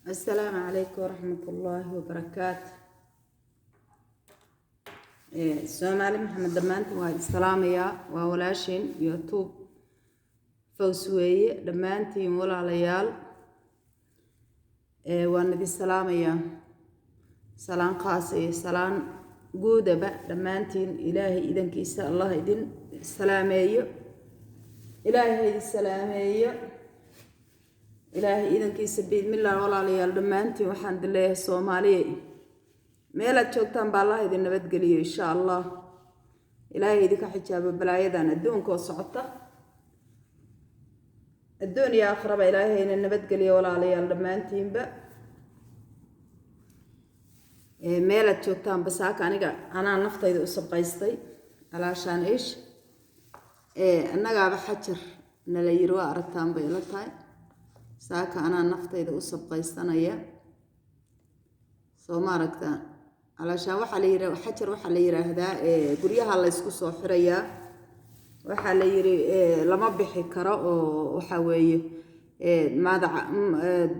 السلام عليكم ورحمة الله وبركاته. السلام محمد دمانت وايد السلام يا وولاشين يوتيوب فوسوية دمانتي ولا ليال وانا دي السلام يا سلام قاسي سلام جودة بقى دمانتين إلهي إذن كيسا الله إذن السلامية إلهي السلامية إلهي إذن كيسا بإذن الله ولا ليال دمانتين وحمد الله الصومالي meelaad joogtaan baa Allah idin nabad geliyo insha Allah ilaahay idinka xijaabo balaayadan adduunka oo socota adduunka aakhiraba ilaahay idin nabad geliyo walaalayaal dhamaantiinba meelaad joogtaan basaaka aniga anaa naftayda u sabqaystay alaashaan ish annagaaba xajar nala yiri waa aragtaan bay la tahay saaka anaa naftayda u sabqaysanaya soo ma aragtaan علشان وحلا حجر وحلا يراهدا قريها الله يسكسو حريا وحلا يري لما بحي كرا وحوي ماذا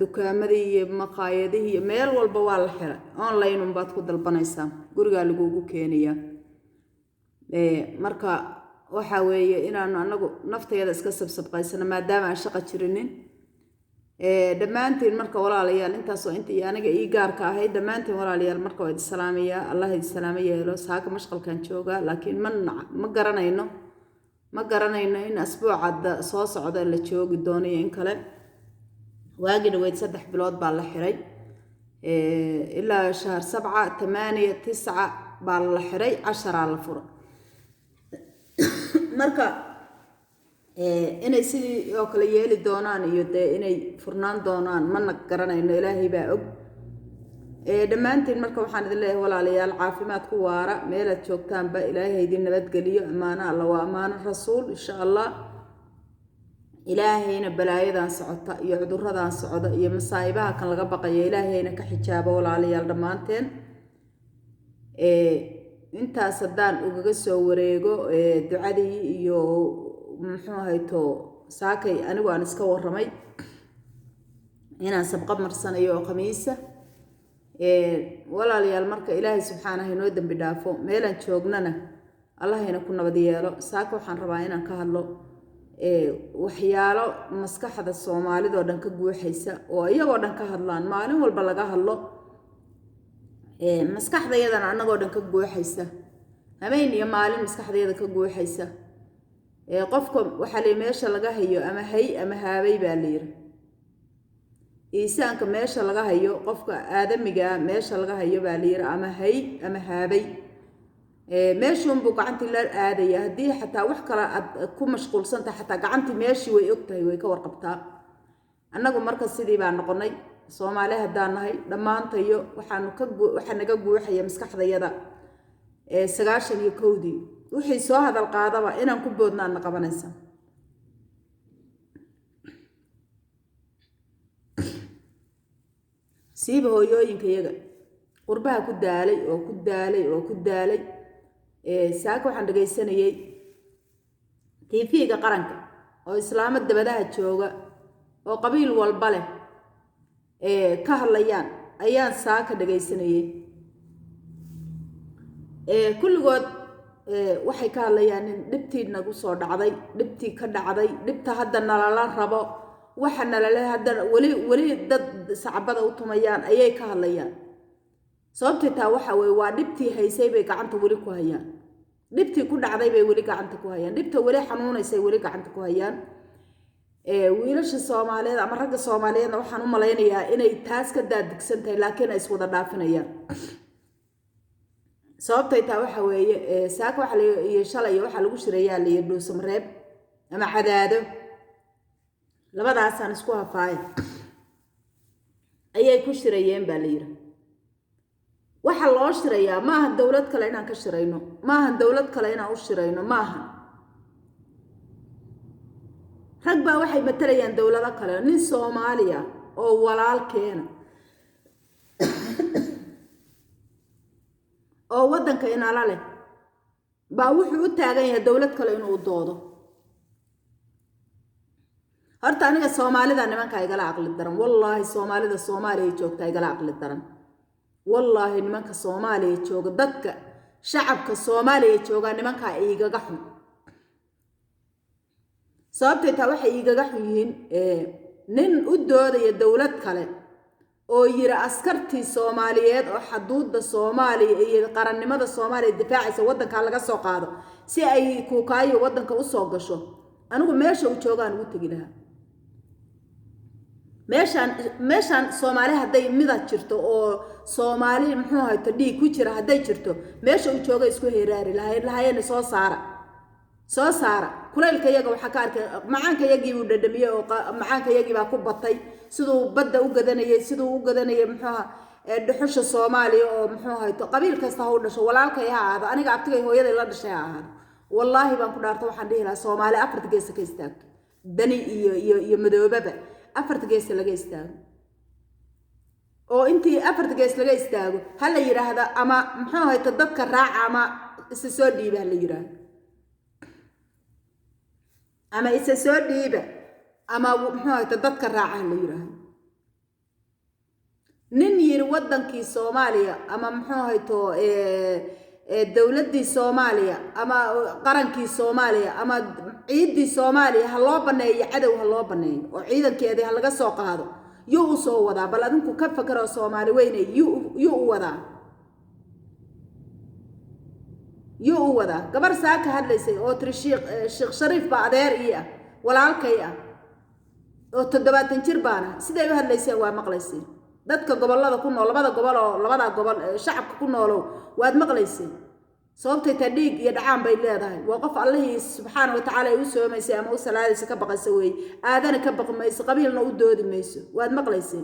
دكامري مقايده ميل والبوال حرا أونلاين وبعد خد البنيسام قريها لجوجو كينيا مركا وحوي إن أنا نفتي هذا سكسب سبقيسنا ما دام عشقة شرنين dhammaantiin marka walaalayaal intaas oo inta aniga ii gaarka ahay dhammaantiin walaalayaal marka waa islaamiya Allah idin salaamiyo helo saaka mashqalkan jooga laakiin ma garanayno in asbuucada soo socda la joogi doono in kale waagina way 3 bilood baa la xiray ilaa shahr 7 8 9 baa la xiray 10 la furo marka inay sidii oo kale yeeli doonaan iyo inay furnaan doonaan ma garanayno ilaahay baa og dhammaantiin marka waxaan idin leeyahay walaalayaal caafimaad ku waara meelaad joogtaan ba ilaahay idin nabad geliyo amaana Allah waa amaana rasuul insha Allah ilaahayna balaayadan socota iyo cuduradan socda iyo masaa'ibaha kan laga baqayo ilaahayna ka xijaabo walaalayaal dhamaanteen intaas hadaan ugaga soo wareego ducadii iyo muxuu hayto saakay anigu aan iska waramay inaan sabqab marsanayo khamiisa walaalayaal marka ilaahay subxaanahu inoo dambi dhaafo meelan joognana Allahayna ku nabad yeelo saaka waxaan rabaa inaan ka hadlo waxyaalo maskaxda Soomaalida oo dhan ka guuxaysa oo iyagoo dhan ka hadlaan maalin walba laga hadlo maskaxdaydan anagoo dhan ka guuxaysa habeen iyo maalin maskaxdayda ka guuxaysa qofka waxa la meesha laga hayo ama hay ama haabay baa la yiri insaanka meesha laga hayo qofka aadamiga meesha laga hayo baa la yiri ama hay ama haabay meeshun buu gacantii la aadaya hadii xataa wax kala ku mashquulsan tahay xataa gacantii meeshii way ogtahay way ka warqabtaa annagu marka sidii baan noqonay Soomaali hadaan nahay dhamaantayo waxa naga guuxaya maskaxdayada 91 wixii soo hadal qaadaba inaan ku boodnaan qabanaysa siiba hooyooyinka iyaga qurbaha ku daalay saaka waxaan dhageysanayay TV-ga qaranka oo islaamada dabadaha jooga oo qabiil walba leh ka hadlayaan ayaan saaka dhageysanayay kulligood waxay ka hadlayaan in dhibtii nagu soo dhacday dhibtii ka dhacday dhibta hadda nalala rabo waxa nalala hadda wali dad sacabada u tumayaan ayay ka hadlayaan sababta waxa weey waa dhibtii haysay bay gacanta wali ku hayaan dhibtii ku dhacday bay wali gacanta ku hayaan dhibta wali xanuunaysay wali gacanta ku hayaan wiilasha Soomaaliyeed ama ragga Soomaaliyeed waxaan u maleynayaa inay taas ka daadigsan tahay laakiin ay iswada dhaafinayaan sababtay taa waxa weeye saaka waxa la yeeshalay waxa lagu shirayaa la yidho Mareeb ama Cadaado labadaas aan isku hafaay ayay ku shirayeen baa la yiri waxa loo shirayaa ma aha dawlad kale inaan ka shirayno ma aha dawlad kale inaan u shirayno ma aha rag baa waxay matalayaan dawlado kale nin Soomaaliya oo walaalkeena oo wadanka inala leh baa wuxuu u taagan yahay dawlad kale inuu doodo horta aniga Soomaalida nimanka igala aqli daran wallahi Soomaalida Soomaaliya joogta igala aqli daran wallahi nimanka Soomaaliya jooga dadka shacabka Soomaaliya jooga nimanka igaga xun sababtay waxa igaga xun yihiin nin u doodaya dawlad kale oo yiri askartii Soomaaliyeed oo xuduudda Soomaaliya iyo qarannimada Soomaaliya difaacaysa wadanka laga soo qaado si ay ku kaayo wadanka u soo gasho anigu meesha u joogaan ugu tagi lahaa meeshan Soomaali haday midad jirto oo Soomaali muxuu hayto dhiig ku jira haday jirto meesha u jooga isku heeraari lahaayeen soo saara kuleelka iyaga waxa ka arkay macaanka iyagii uu dhadhamiyay oo macaanka iyagii baa ku batay sidoo badda u gadanayay muxuu dhuxusha Soomaaliya oo muxuu hayto qabiil kasta oo dhasho walaalkay ahaado aniga abtigay hooyaday la dhashay ahaado wallahi baan ku dhaarto waxaan dhihi lahaa Soomaali afarta gees ka istaagto dani iyo madoobaba afarta gees laga istaago oo intii afarta gees laga istaago hal la yiraahdo ama muxuu hayto dadka raac ama isa soo dhiiba la yiraahdo ama isa soo dhiiba ama muxuu hayto dadka raac la yiraahdo nin yiri wadankii Soomaaliya ama muxuu hayto dawladii Soomaaliya ama qarankii Soomaaliya ama ciidii Soomaaliya ha loo baneeyo cadow ha loo baneeyo oo ciidankeedii ha laga soo qaado yuu soo wada bal adinku ka fakaro Soomaali weyne yuu wada gabar saaka hadlaysay oo tiri Sheekh Shariif ba adeer iyo walaalkay oo 70 jir baana siday u hadlaysay waa maqlaysay dadka gobolada ku nool labada gobol shacabka ku nool waad maqlaysay sababtay tadhiig iyo dhacaan bay leedahay waa qof Allah subhanahu wa ta'ala uu soomaysay ama uu salaadaysa ka baqaysa way aadana ka baqmayso qabiilna u doodi mayso waad maqlaysay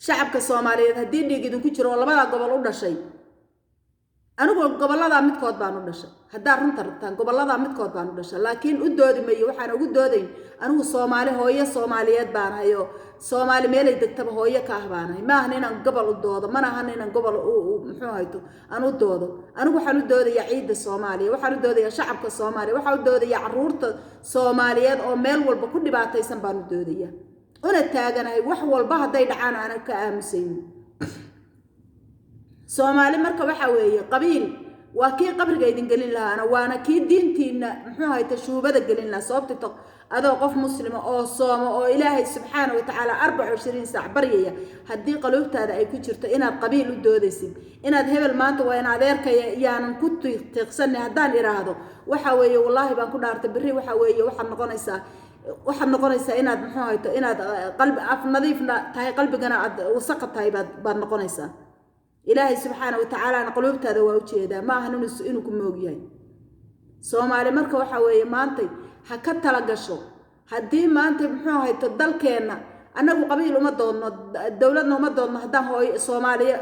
shacabka Soomaaliyeed hadii dhiig idin ku jiro labada gobol u dhashay anigu gobolada midkood baan u dhashay hadaa runta rabtaan gobolada midkood baan u dhashay laakiin u doodi mayo waxaan ugu doodayn anigu Soomaali hooyo Soomaaliyeed baan hayo Soomaali meelay degtaba hooyo ka ahbaanahay ma ahan inaan gobol u doodo mana ahan inaan gobol muxuu hayto aan u doodo anigu waxaan u doodayaa ciidda Soomaaliya waxaan u doodayaa shacabka Soomaaliya waxaan u doodayaa caruurta Soomaaliyeed oo meel walba ku dhibaataysan baan u doodayaa una taaganahay wax walba haday dhacaan aan ka aamusayn Soomaali marka waxa weeye qabiil waa kii qabriga idin gelin lahaana waana kii diintiina muxuu hayto shuubada gelin lahaa sababtoo adoo qof muslima oo soomo oo Ilaahay subhanahu wa ta'ala 24 saac baryaya hadii qalubtaada ay ku jirto inaad qabiil u doodaysid inaad hebel maanta waa in adeerkay yaanan ku tiiqsan hadaan iraahdo waxa weeye wallahi baan ku dhaartay bari waxa weeye waxaad noqonaysaa inaad muxuu hayto inaad qalbi af nadiifna tahay qalbigana aad wasaq tahay baad noqonaysaa Ilaahay subhanahu wa ta'ala qalubtaada waa u jeedaa ma ahan inuu ku moogyahay Soomaali marka waxa weeye maanta ha ka tala gasho hadii maanta muxuu hayto dalkeena anagu qabiil uma doonno dawladna uma doonno hadaan Soomaaliya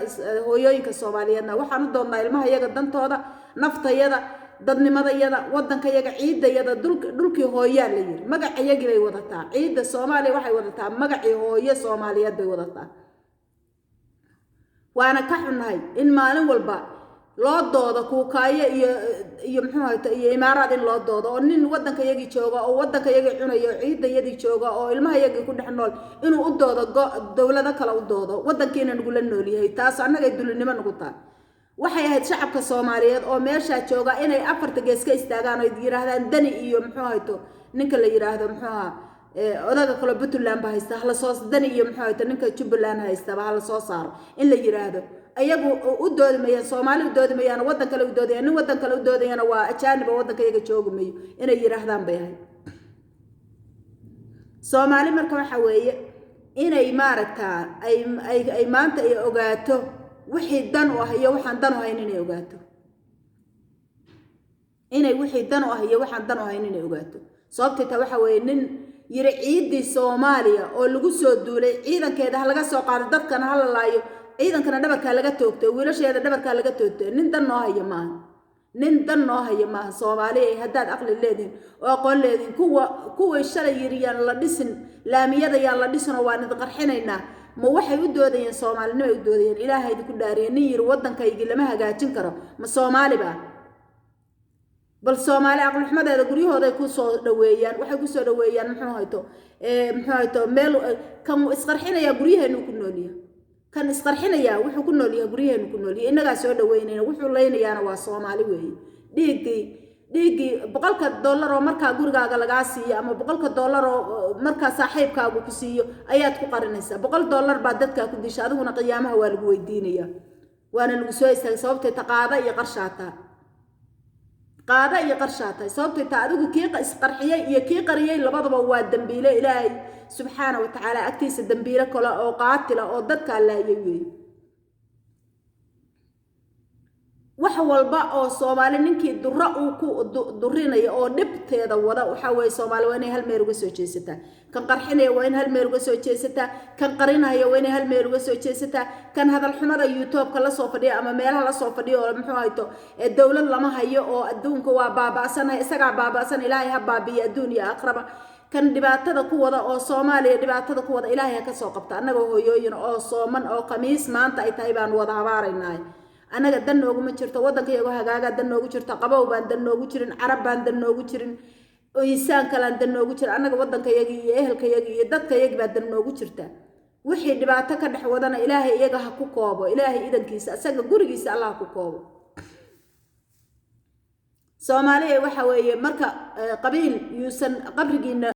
hooyooyinka Soomaaliyeedna waxaan u doonnaa ilmaha iyaga dantooda naftayada dadnimadayada wadankayaga ciidayada dhulkii hooyaa la yiri magacayagii bay wadataa ciidda Soomaaliya waxay wadataa magacii hooyo Soomaaliyeed bay wadataa waana ka xunahay in maalin walba loo doodo kuukaayo iyo muxuu hayto iyo imaaraad in loo doodo oo nin wadankayagii jooga oo wadankayagii cunayo ciidayadii jooga oo ilmahayagii ku dhex nool inuu u doodo dawlado kale u doodo wadankeena nagu la nool yahay taas annaga dulinimo nagu taa waxay ahayd shacabka Soomaaliyeed oo meesha jooga inay afarta gees ka istaagaan oo yiraahdaan dani iyo muxuu hayto ninka la yiraahdo muxuu odaga kala Puntland baa haysta hala soo dani iyo muxuu hayto ninka Jubbaland haysta baa hala soo saaro in la yiraahdo ayagu u doodmayaan Soomaali u doodmayaan wadan kale u doodayaan nin wadan kale u doodayaan waa ajaanib wadanka iyaga joogmayo inay yiraahdaan bay ahayd Soomaali marka waxa weeye inay maaragtaa ay maanta ay ogaato wixii dan u ah iyo waxaan dan u hayn inay ogaato inay wixii dan u ah iyo waxaan dan u hayn inay ogaato sababtoo waxa weeye nin yiri ciidii Soomaaliya oo lagu soo duulay ciidankeeda laga soo qaado dadkana hal laayo ciidankana dhabarka laga toogtay wiilasheeda dhabarka laga toogtay nin dan noo hayo maaha Soomaaliya haddaad aqli leedin oo aqoon leedin kuwa shalay yiriyaan la dhisin laamiyada yaan la dhisin oo waan qarxinaynaa ma waxay u doodayeen Soomaalinimo ay u doodayeen Ilaahay ku dhaariyay nin yiri wadankayga lama hagaajin karo ma Soomaali ba bal Soomaali aqal xumadeeda guryahooda ku soo dhaweeyaan waxay ku soo dhaweeyaan muxuu hayto meel kan isqarxinaya guryaheenu ku nooliya kan isqarxinaya wuxuu ku nooliya guryaheenu ku nooliya inaga soo dhaweynayna wuxuu leenayaana waa Soomaali weeye dhiigi $100 oo marka gurigaaga laga siiyo ama $100 oo marka saaxiibkaagu ku siiyo ayaad ku qarinaysaa $100 baa dadka ku disha adiguna qiyaamaha waa lagu weydiinaya waana lagu soo istaagay sababtay taqaada iyo qarshaata sababtay ta adigu kii isqarxiyay iyo kii qariyay labadaba waa dambiile Ilaahay subhanahu wa ta'ala agtiisa dambiile kale oo qaatila oo dadka laayay wax walba oo Soomaali ninkii durra uu ku durrinayo oo dhibteeda wada waxa way Soomaali waa inay hal meel uga soo jeesataa kan qarxinaya waa in hal meel uga soo jeesataa kan qarinayo waa in hal meel uga soo jeesataa kan hadal xumada YouTube-ka la soo fadhiyo ama meelaha la soo fadhiyo oo muxuu hayto dawlad lama hayo oo adduunka waa baabaasanay isaga baabaasan Ilaahay ha baabiyo adduun iyo aakhiraba kan dhibaatada ku wada oo Soomaaliya dhibaatada ku wada Ilaahay ka soo qabta anaga hooyooyin oo sooman oo qamiis maanta ay tahay baan wada habaaraynaa anaga dan noogu ma jirto wadanka iyagu hagaaga dan noogu jirto qabow baan dan noogu jirin carab baan dan noogu jirin oo insaan kale dan noogu jira anaga wadanka iyaga iyo ehelka iyaga iyo dadka iyaga baa dan noogu jirta wixii dhibaato ka dhex wadana Ilaahay iyaga ha ku koobo Ilaahay idankiisa asaga gurigiisa Allah ku koobo Soomaaliya waxa weeye marka qabiil yuusan qabrigiina